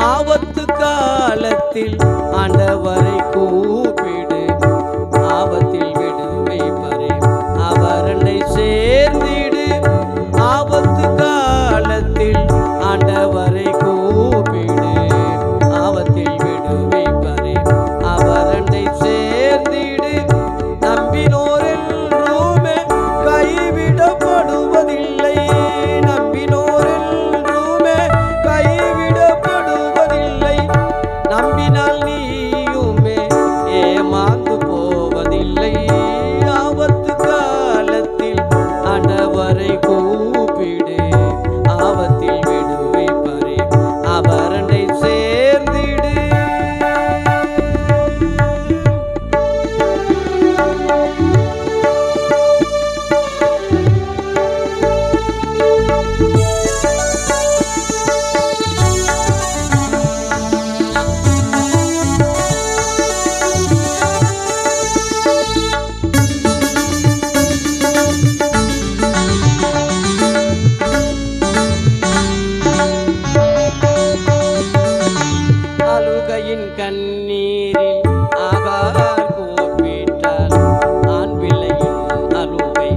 ஆபத்து காலத்தில் ஆண்டவரை கூப்பிடு, ஆபத்தில் விடுவை பரே அவரண்டை சேர்ந்திடு. ஆபத்து காலத்தில் ஆண்டவரை கூப்பிடு, ஆபத்தில் விடுவை பரே அவரண்டை சேர்ந்திடு. நம்பினோர் என்றுமே கைவிடப்படுவதில்லை, நம்பினோர் என்றுமே கைவிடப்படுவதில்லை. நம்பினால் நீயுமே ஏமாந்து போவதில்லை. ஆபத்து காலத்தில் ஆண்டவரை கூப்பிடு, ஆபத்தில் விடுவை பரே அவரண்டை சேர்ந்திடு. அழுகையின் கண்ணீரில் ஆகார் கூப்பிட்டார், ஆண் பிள்ளையின் அழுகை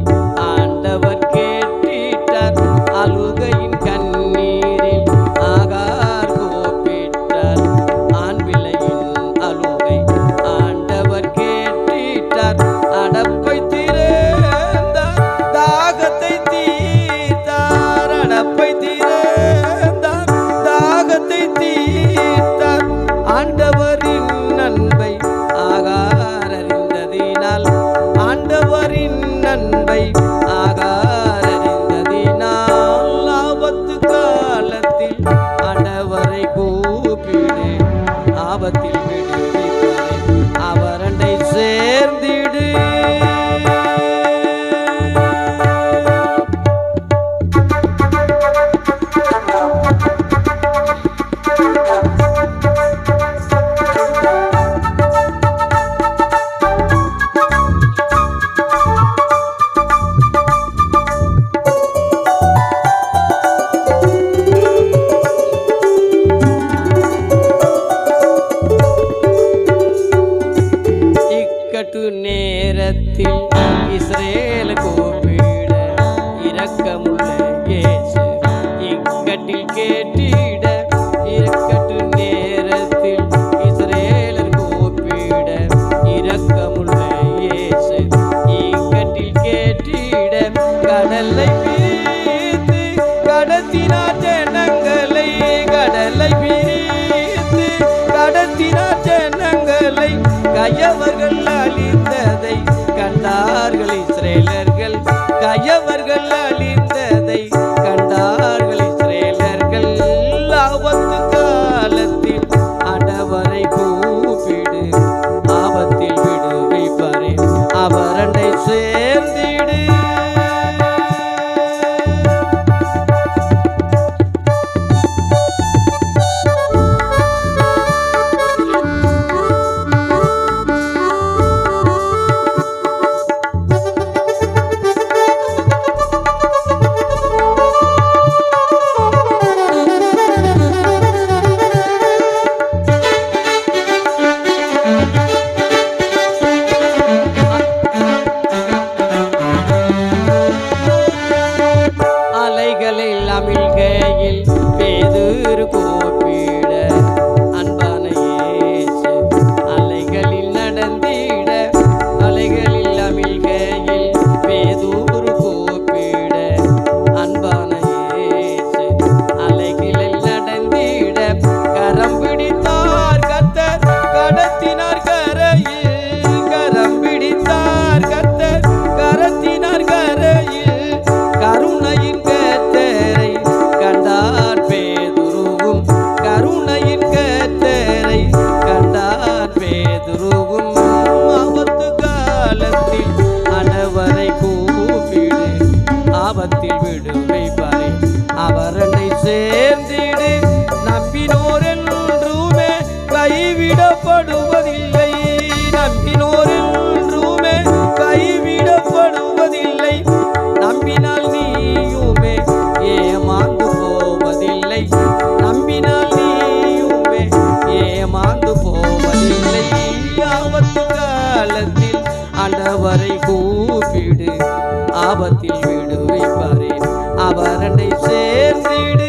ஆண்டவர் கேட்டிட்டார். அழுகையின் கண்ணீரில் ஆகார் கூப்பிட்டார், ஆண் பிள்ளையின் அழுகை ஆண்டவர் கேட்டிட்டார். அடப்பை திறந்தார், தாகத்தை தீர்த்தார், அடப்பை திறந்தார், தாகத்தை தீர்த்தார். ஆண்டவரின் அன்பை ஆகார் அறிந்ததினால், ஆண்டவரின் அன்பை ஆகார் அறிந்ததினால். ஆபத்து காலத்தில் ஆண்டவரை கூப்பிடு, ஆபத்தில் விடுவிப்பாரே அவரண்டை சேர்ந்திடு. இக்கட்டு நேரத்தில் இஸ்ரேல் கூப்பிட இரக்கமுள்ள இயேசு இக்கட்டில் கேட்டிட. இக்கட்டு நேரத்தில் இஸ்ரேலர் கூப்பிட இரக்கமுள்ள இயேசு இக்கட்டில் கேட்டிட. கடலை பிரித்து கடத்தினார் ஜனங்களை, கடலை பிரித்து கடத்தினார் ஜனங்களை. கயவர்கள் அழிந்ததை கண்டார்கள் இஸ்ரேலர்கள், கயவர்கள் அழிந்ததை கண்டார்கள் இஸ்ரேலர்கள். ஆபத்து காலத்தில் ஆண்டவரை கூப்பிடு, ஆபத்தில் விடுவை பரே அவரண்டை சேர்ந்திடு. அவரை கூப்பிடு ஆபத்தில் விடுவிப்பாரே அவரண்டை சேர்ந்திடு